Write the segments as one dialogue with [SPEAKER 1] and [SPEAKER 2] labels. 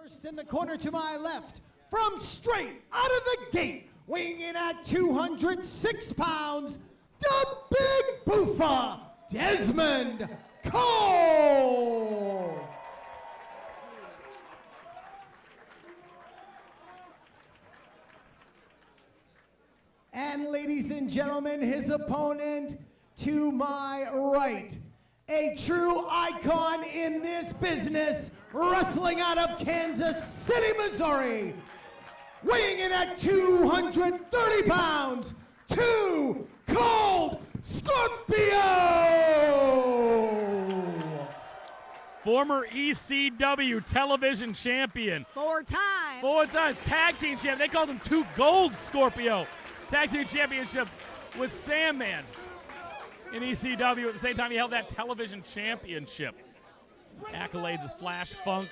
[SPEAKER 1] First in the corner to my left, from straight out of the gate, weighing in at 206 pounds, the Big Boofa, Dezmond Cole. And ladies and gentlemen, his opponent to my right, a true icon in this business, wrestling out of Kansas City, Missouri, weighing in at 230 pounds, Too Cold Scorpio!
[SPEAKER 2] Former ECW television champion. Four-time tag team champion. They called him Too Gold Scorpio. Tag team championship with Sandman in ECW. At the same time, he held that television championship. Accolades as Flash Funk,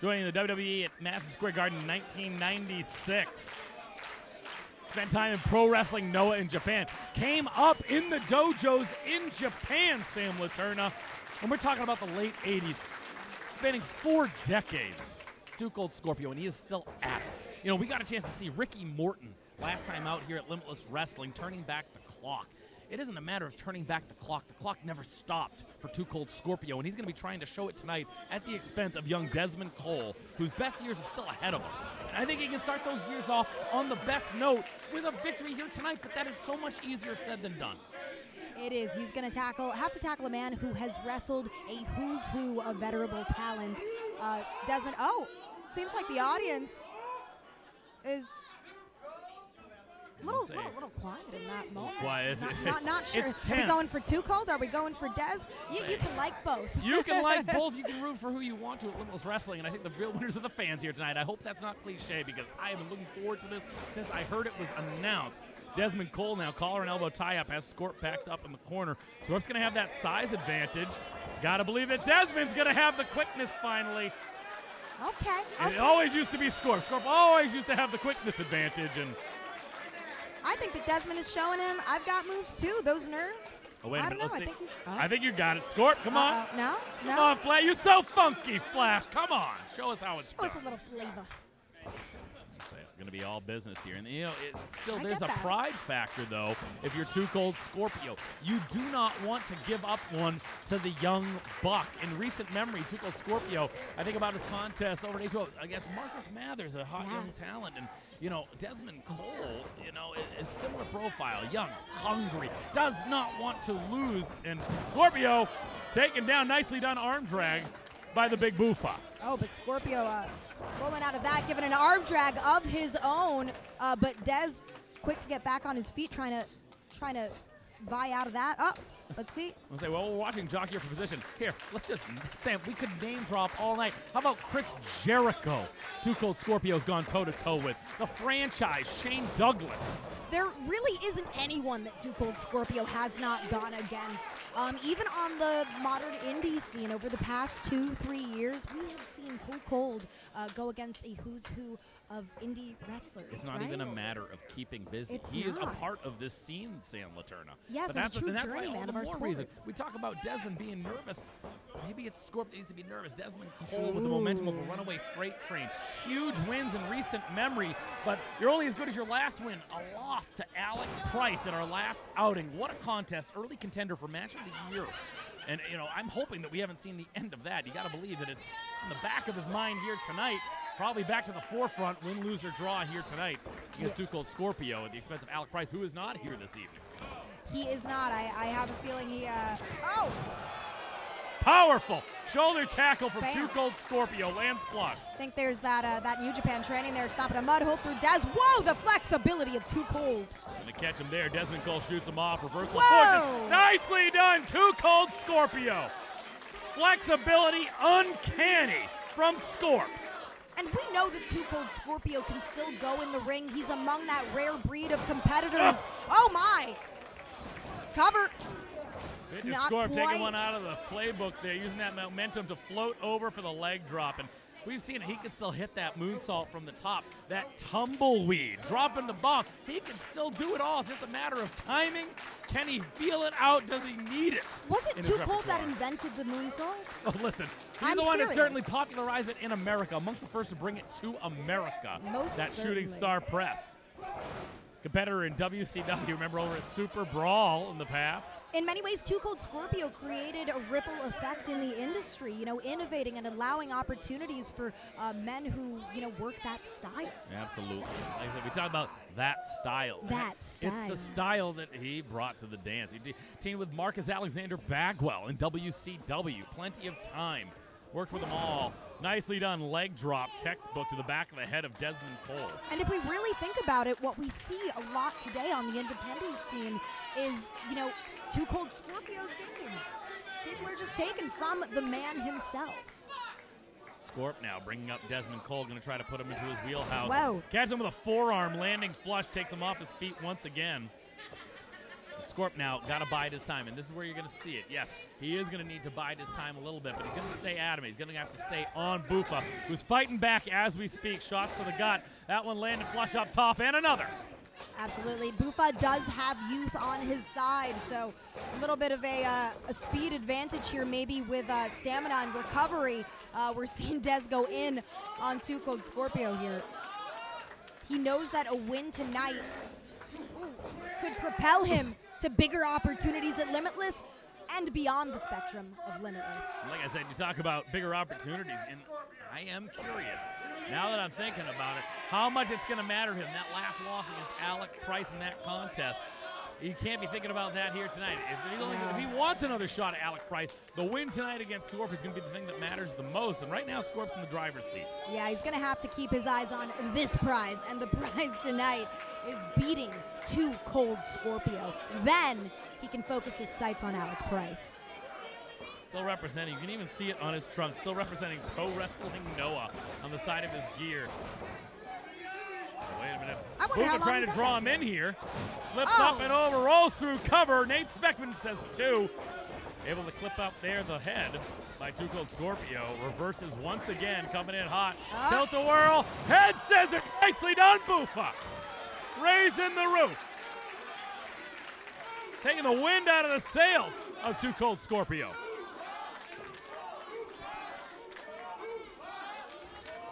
[SPEAKER 2] joining the WWE at Madison Square Garden in 1996. Spent time in Pro Wrestling Noah in Japan. Came up in the dojos in Japan, Sam Laterna. And we're talking about the late 80s. Spanning 4 decades. Too Cold Scorpio, and he is still at it. You know, we got a chance to see Ricky Morton last time out here at Limitless Wrestling, turning back the clock. It isn't a matter of turning back the clock. The clock never stopped for Too Cold Scorpio, and he's going to be trying to show it tonight at the expense of young Dezmond Cole, whose best years are still ahead of him. And I think he can start those years off on the best note with a victory here tonight, but that is so much easier said than done.
[SPEAKER 3] It is. He's going to have to tackle a man who has wrestled a who's who of venerable talent. Dezmond, seems like the audience is a little quiet in that moment.
[SPEAKER 2] Quiet.
[SPEAKER 3] Not sure.
[SPEAKER 2] It's
[SPEAKER 3] Are we
[SPEAKER 2] tense.
[SPEAKER 3] going for Too Cold? Are we going for Dez? You can like both.
[SPEAKER 2] You can like both. You can root for who you want to at Limitless Wrestling, and I think the real winners are the fans here tonight. I hope that's not cliche, because I have been looking forward to this since I heard it was announced. Dezmond Cole now, collar and elbow tie-up, has Scorp backed up in the corner. Scorp's going to have that size advantage. Got to believe that Dezmond's going to have the quickness finally.
[SPEAKER 3] Okay.
[SPEAKER 2] It always used to be Scorp. Scorp always used to have the quickness advantage, and
[SPEAKER 3] I think that Dezmond is showing him, I've got moves too, those nerves.
[SPEAKER 2] oh, wait a minute,
[SPEAKER 3] I don't know,
[SPEAKER 2] let's see.
[SPEAKER 3] I think he's...
[SPEAKER 2] I think you got it. Scorp, come on.
[SPEAKER 3] No.
[SPEAKER 2] Come on, Flash. You're so funky, Flash. Come on. Show us how it's
[SPEAKER 3] Show us
[SPEAKER 2] done.
[SPEAKER 3] a little flavor.
[SPEAKER 2] It's going to be all business here. And, you know,
[SPEAKER 3] I
[SPEAKER 2] there's
[SPEAKER 3] get
[SPEAKER 2] a
[SPEAKER 3] that.
[SPEAKER 2] pride factor, though, if you're Too Cold Scorpio. You do not want to give up one to the young buck. In recent memory, Too Cold Scorpio, I think about his contest over at AAW against Marcus Mathers, a hot young talent. And, you know, Dezmond Cole, you know, is similar profile. Young, hungry, does not want to lose. And Scorpio taken down, nicely done arm drag by the Big Boofa.
[SPEAKER 3] Oh, but Scorpio rolling out of that, giving an arm drag of his own. But Dez, quick to get back on his feet, trying to vie out of that. Oh, let's see.
[SPEAKER 2] I'll say, well, we're watching Jock here for position. Here, let's just, Sam, we could name drop all night. How about Chris Jericho? Too Cold Scorpio's gone toe-to-toe with. The franchise, Shane Douglas.
[SPEAKER 3] There really isn't anyone that Too Cold Scorpio has not gone against. Even on the modern indie scene over the past 2-3 years, we have seen Too Cold go against a who's who of indie wrestlers.
[SPEAKER 2] It's not even a matter of keeping busy.
[SPEAKER 3] It's
[SPEAKER 2] he is a
[SPEAKER 3] not.
[SPEAKER 2] part of this scene, Sam Laterna.
[SPEAKER 3] Yes,
[SPEAKER 2] but
[SPEAKER 3] and a
[SPEAKER 2] that's,
[SPEAKER 3] true
[SPEAKER 2] and that's why
[SPEAKER 3] journeyman
[SPEAKER 2] all the
[SPEAKER 3] of our
[SPEAKER 2] more
[SPEAKER 3] sport.
[SPEAKER 2] reason. We talk about Dezmond being nervous. Maybe it's Scorp that needs to be nervous. Dezmond Cole with the momentum of a runaway freight train. Huge wins in recent memory, but you're only as good as your last win. A loss to Alec Price in our last outing. What a contest. Early contender for match of the year. And, you know, I'm hoping that we haven't seen the end of that. You got to believe that it's in the back of his mind here tonight. Probably back to the forefront, win, lose, or draw here tonight against Too Cold Scorpio at the expense of Alec Price, who is not here this evening.
[SPEAKER 3] He is not. I have a feeling he,
[SPEAKER 2] Powerful shoulder tackle from
[SPEAKER 3] Bam.
[SPEAKER 2] Too Cold Scorpio, land splash.
[SPEAKER 3] I think there's that New Japan training there, stopping a mud hole through Dez. Whoa, the flexibility of Too Cold.
[SPEAKER 2] And to catch him there, Dezmond Cole shoots him off, reversal
[SPEAKER 3] Whoa.
[SPEAKER 2] fortune. Nicely done, Too Cold Scorpio. Flexibility uncanny from Scorp.
[SPEAKER 3] And we know that Too Cold Scorpio can still go in the ring. He's among that rare breed of competitors. Oh my! Cover.
[SPEAKER 2] Scorp taking one out of the playbook there, using that momentum to float over for the leg drop. And We've seen it. He can still hit that moonsault from the top, that tumbleweed, dropping the bomb. He can still do it all. It's just a matter of timing. Can he feel it out? Does he need it?
[SPEAKER 3] Was it Too Cold that invented the moonsault?
[SPEAKER 2] Oh, listen. He's the one that certainly popularized it in America, amongst the first to bring it to America.
[SPEAKER 3] Most
[SPEAKER 2] that
[SPEAKER 3] certainly.
[SPEAKER 2] Shooting Star Press. Competitor in WCW, remember over at Super Brawl in the past.
[SPEAKER 3] In many ways, Too Cold Scorpio created a ripple effect in the industry, innovating and allowing opportunities for men who, work that style.
[SPEAKER 2] Absolutely. Like I said, we talk about that style.
[SPEAKER 3] That style.
[SPEAKER 2] It's the style that he brought to the dance. He teamed with Marcus Alexander Bagwell in WCW. Plenty of time. Worked with them all. Nicely done leg drop, textbook to the back of the head of Dezmond Cole.
[SPEAKER 3] And if we really think about it, what we see a lot today on the independent scene is, Too Cold Scorpio's game. People are just taken from the man himself.
[SPEAKER 2] Scorp now bringing up Dezmond Cole, going to try to put him into his wheelhouse.
[SPEAKER 3] Whoa.
[SPEAKER 2] Catch him with a forearm, landing flush, takes him off his feet once again. Scorp now got to bide his time, and this is where you're going to see it. Yes, he is going to need to bide his time a little bit, but he's going to stay adamant. He's going to have to stay on Bufa, who's fighting back as we speak. Shots to the gut. That one landed flush up top, and another.
[SPEAKER 3] Absolutely. Bufa does have youth on his side, so a little bit of a speed advantage here, maybe with stamina and recovery. We're seeing Dez go in on Too Cold Scorpio here. He knows that a win tonight could propel him to bigger opportunities at Limitless and beyond the spectrum of Limitless.
[SPEAKER 2] Like I said, you talk about bigger opportunities, and I am curious, now that I'm thinking about it, how much it's going to matter to him. That last loss against Alec Price in that contest, he can't be thinking about that here tonight. If he wants another shot at Alec Price, the win tonight against Scorp is going to be the thing that matters the most, and right now Scorp's in the driver's seat.
[SPEAKER 3] Yeah, he's going to have to keep his eyes on this prize, and the prize tonight is beating Too Cold Scorpio. Then he can focus his sights on Alec Price.
[SPEAKER 2] Still representing, you can even see it on his trunk, still representing Pro Wrestling Noah on the side of his gear. Oh, wait a minute. Bufa trying to draw him in here. Flips up and over, rolls through cover. Nate Speckman says 2. Able to clip up there the head by Too Cold Scorpio. Reverses once again, coming in hot. Tilt-a-whirl, head scissor. Nicely done, Bufa. Raising the roof. Taking the wind out of the sails of Too Cold Scorpio.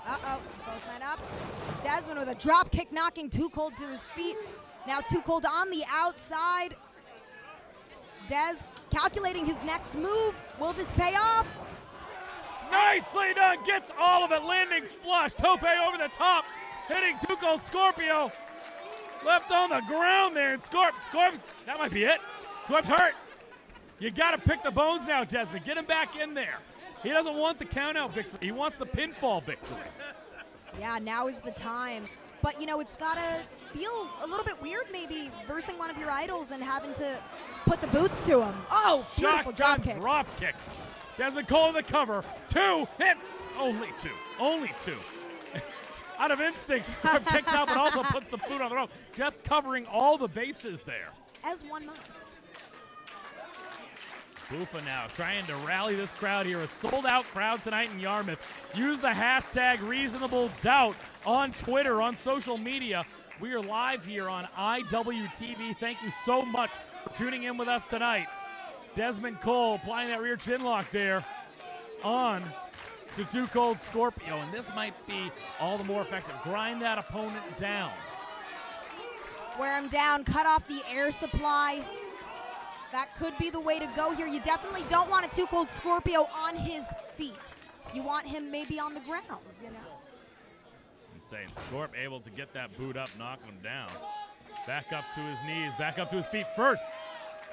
[SPEAKER 3] Both men up. Dezmond with a drop kick, knocking Too Cold to his feet. Now Too Cold on the outside. Dez calculating his next move. Will this pay off?
[SPEAKER 2] Nicely done. Gets all of it. Landing flush. Tope over the top. Hitting Too Cold Scorpio. Left on the ground there. And Scorp, that might be it. Scorp's hurt. You got to pick the bones now, Dezmond. Get him back in there. He doesn't want the count-out victory. He wants the pinfall victory.
[SPEAKER 3] Yeah, now is the time. But, it's got to feel a little bit weird maybe versing one of your idols and having to put the boots to him. Oh, beautiful drop kick.
[SPEAKER 2] Drop kick. Dezmond Cole in the cover. 2. Hit. Only 2. Only 2. Out of instinct, Scorp picks up and also puts the boot on the rope. Just covering all the bases there.
[SPEAKER 3] As one must.
[SPEAKER 2] Bufa now trying to rally this crowd here. A sold-out crowd tonight in Yarmouth. Use the hashtag #ReasonableDoubt on Twitter, on social media. We are live here on IWTV. Thank you so much for tuning in with us tonight. Dezmond Cole applying that rear chin lock there on to Too Cold Scorpio. And this might be all the more effective. Grind that opponent down.
[SPEAKER 3] Wear him down, cut off the air supply. That could be the way to go here. You definitely don't want a Too Cold Scorpio on his feet. You want him maybe on the ground,
[SPEAKER 2] Insane. Scorp able to get that boot up, knocking him down. Back up to his knees, back up to his feet first.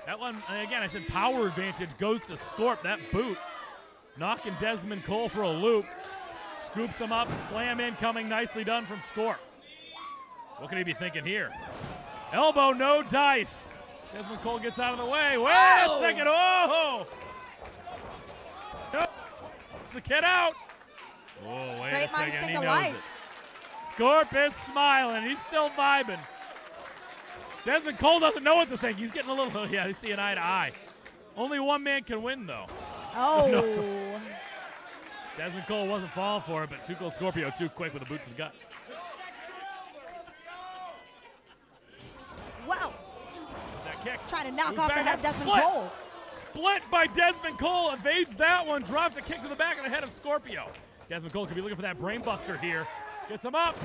[SPEAKER 2] That one, again, I said power advantage goes to Scorp. That boot knocking Dezmond Cole for a loop. Scoops him up, slam incoming, nicely done from Scorp. What could he be thinking here? Elbow, no dice. Dezmond Cole gets out of the way. Wait a second. Oh! Nope. It's the kid out. Oh, wait a second. He knows it. Scorp is smiling. He's still vibing. Dezmond Cole doesn't know what to think. He's getting a little, they see an eye to eye. Only one man can win, though.
[SPEAKER 3] Oh.
[SPEAKER 2] Dezmond Cole wasn't falling for it, but Too Cold Scorpio too quick with a boot to the gut.
[SPEAKER 3] Wow.
[SPEAKER 2] That kick.
[SPEAKER 3] Trying to knock
[SPEAKER 2] Moves
[SPEAKER 3] off the
[SPEAKER 2] back,
[SPEAKER 3] head of
[SPEAKER 2] that's
[SPEAKER 3] Dezmond Cole.
[SPEAKER 2] Split by Dezmond Cole, evades that one, drops a kick to the back of the head of Scorpio. Dezmond Cole could be looking for that brain buster here. Gets him up,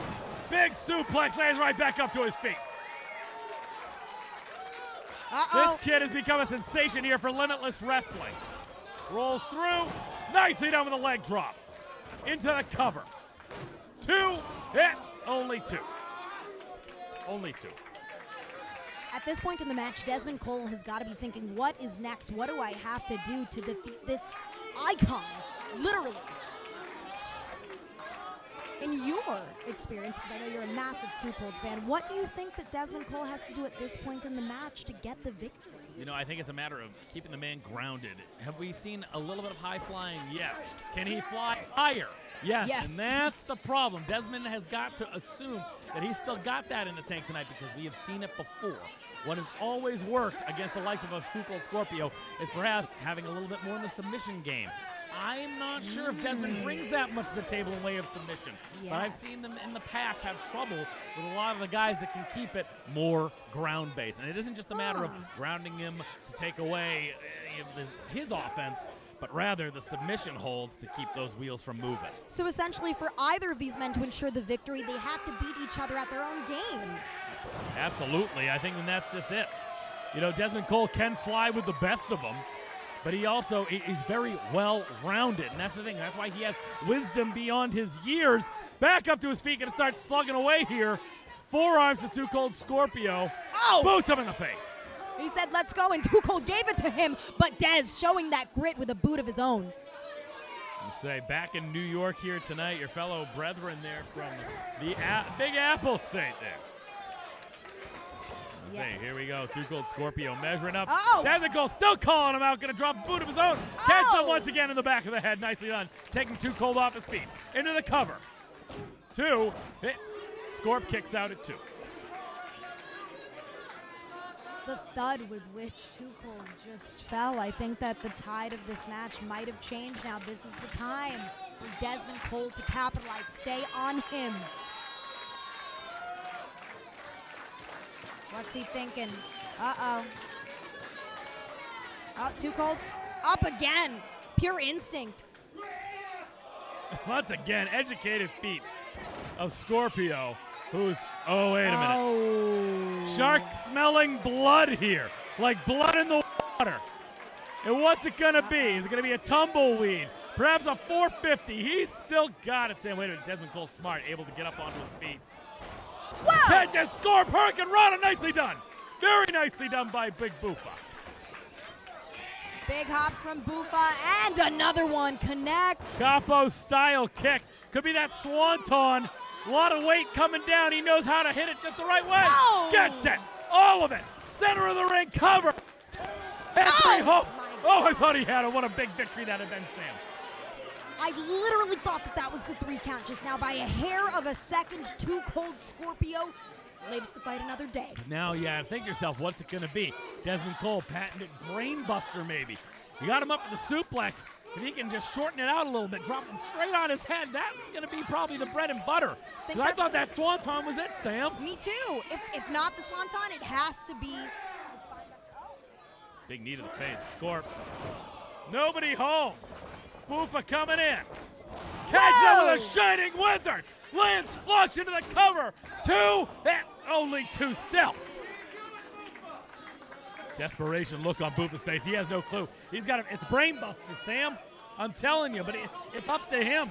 [SPEAKER 2] big suplex, lands right back up to his feet. This kid has become a sensation here for Limitless Wrestling. Rolls through, nicely done with a leg drop. Into the cover. 2, hit, only 2. Only 2.
[SPEAKER 3] At this point in the match, Dezmond Cole has got to be thinking, what is next? What do I have to do to defeat this icon? Literally. In your experience, because I know you're a massive Too Cold fan, what do you think that Dezmond Cole has to do at this point in the match to get the victory?
[SPEAKER 2] You know, I think it's a matter of keeping the man grounded. Have we seen a little bit of high flying? Yes. Can he fly higher? Yes. And that's the problem. Dezmond has got to assume that he's still got that in the tank tonight because we have seen it before. What has always worked against the likes of a Too Cold Scorpio is perhaps having a little bit more in the submission game. I'm not sure if Dezmond brings that much to the table in way of submission.
[SPEAKER 3] Yes.
[SPEAKER 2] But I've seen them in the past have trouble with a lot of the guys that can keep it more ground-based. And it isn't just a matter of grounding him to take away his offense, but rather the submission holds to keep those wheels from moving.
[SPEAKER 3] So essentially for either of these men to ensure the victory, they have to beat each other at their own game.
[SPEAKER 2] Absolutely. I think that's just it. You know, Dezmond Cole can fly with the best of them, but he also is very well-rounded, and that's the thing. That's why he has wisdom beyond his years. Back up to his feet, gonna start slugging away here. Forearms to Too Cold Scorpio. Boots him in the face.
[SPEAKER 3] He said, let's go, and Too Cold gave it to him, but Dez showing that grit with a boot of his own.
[SPEAKER 2] You say, back in New York here tonight, your fellow brethren there from the Big Apple State there. Here we go. Too Cold Scorpio measuring up. Dezmond Cole still calling him out. Going to drop a boot of his own. Catch him once again in the back of the head. Nicely done. Taking Too Cold off his feet. Into the cover. 2. Hit. Scorp kicks out at 2.
[SPEAKER 3] The thud with which Too Cold just fell. I think that the tide of this match might have changed now. This is the time for Dezmond Cole to capitalize. Stay on him. What's he thinking? Uh-oh. Oh, Too Cold. Up again. Pure instinct.
[SPEAKER 2] Once again, educated feet of Scorpio, who's, oh, wait a minute. Shark smelling blood here, like blood in the water. And what's it going to be? Is it going to be a tumbleweed? Perhaps a 450. He's still got it. Saying, wait a minute, Dezmond Cole's smart, able to get up onto his feet. Catches Scorp, Hurricane Rana, nicely done. Very nicely done by Big Boofa.
[SPEAKER 3] Big hops from Boofa, and another one connects.
[SPEAKER 2] Capo style kick. Could be that swanton. A lot of weight coming down. He knows how to hit it just the right way. Gets it. All of it. Center of the ring cover. I thought he had it. What a big victory that had been, Sam.
[SPEAKER 3] I literally thought that was the 3 count just now. By a hair of a second, Too Cold Scorpio lives to fight another day.
[SPEAKER 2] Now, think to yourself, what's it going to be? Dezmond Cole, patented brainbuster maybe. You got him up for the suplex. If he can just shorten it out a little bit, drop him straight on his head, that's going to be probably the bread and butter. I thought that swanton was it, Sam.
[SPEAKER 3] Me too. If not the swanton, it has to be.
[SPEAKER 2] Big knee to the face. Scorp. Nobody home. Boofa coming in. Catches him with a shining wizard. Lands flush into the cover. 2. Only 2 still. Desperation look on Boofa's face. He has no clue. He's got it's brainbuster, Sam. I'm telling you, but it's up to him.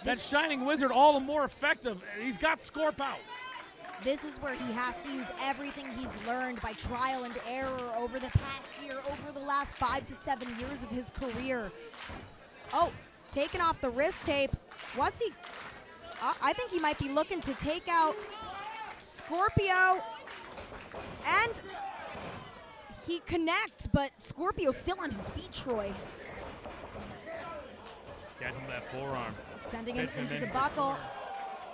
[SPEAKER 2] That shining wizard all the more effective. He's got Scorp out.
[SPEAKER 3] This is where he has to use everything he's learned by trial and error over the past year, over the last 5 to 7 years of his career. Taking off the wrist tape. What's he? I think he might be looking to take out Scorpio. And he connects, but Scorpio's still on his feet, Troy.
[SPEAKER 2] Catch him with that forearm.
[SPEAKER 3] Sending him into the buckle.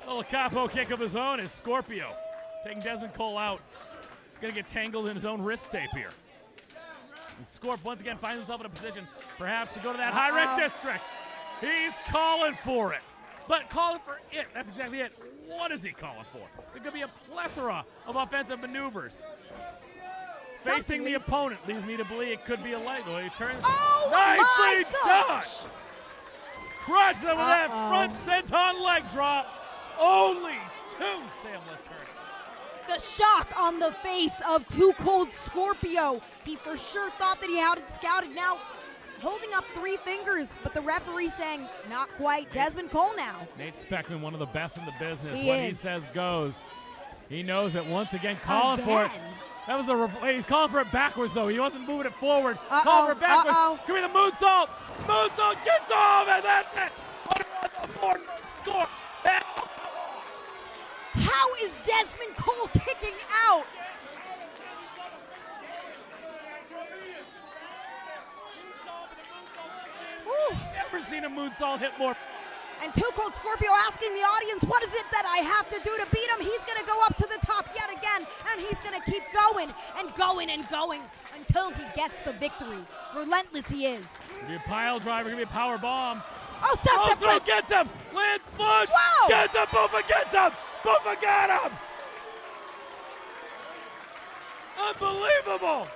[SPEAKER 2] Little capo kick of his own is Scorpio. Taking Dezmond Cole out. Gonna get tangled in his own wrist tape here. And Scorp once again finds himself in a position perhaps to go to that high red district. He's calling for it. But calling for it, that's exactly it. What is he calling for? It could be a plethora of offensive maneuvers. Facing the opponent leads me to believe it could be a leg. Well, he turns.
[SPEAKER 3] Oh,
[SPEAKER 2] nicely
[SPEAKER 3] my
[SPEAKER 2] done!
[SPEAKER 3] gosh!
[SPEAKER 2] Crushed them with that front senton leg drop. Only 2 Sam Letourneau.
[SPEAKER 3] The shock on the face of Too Cold Scorpio. He for sure thought that he had it scouted. Now holding up 3 fingers, but the referee saying not quite. Dezmond Cole now.
[SPEAKER 2] Nate Speckman, one of the best in the business.
[SPEAKER 3] He
[SPEAKER 2] What
[SPEAKER 3] is.
[SPEAKER 2] he says goes. He knows it once again, calling for it. That was the he's calling for it backwards though. He wasn't moving it forward. Calling for it backwards. Give me the moonsault. Moonsault gets off, and that's it. Put it on the board. Score.
[SPEAKER 3] How is Dezmond Cole kicking out?
[SPEAKER 2] Never seen a moonsault hit more.
[SPEAKER 3] And Too Cold Scorpio asking the audience, what is it that I have to do to beat him? He's going to go up to the top yet again, and he's going to keep going and going and going until he gets the victory. Relentless he is.
[SPEAKER 2] Gonna be a pile driver, gonna be a power bomb.
[SPEAKER 3] Oh, sunset flip.
[SPEAKER 2] Gets him. Lands push.
[SPEAKER 3] Whoa.
[SPEAKER 2] Gets him. Buffa gets him. Buffa got him. Unbelievable.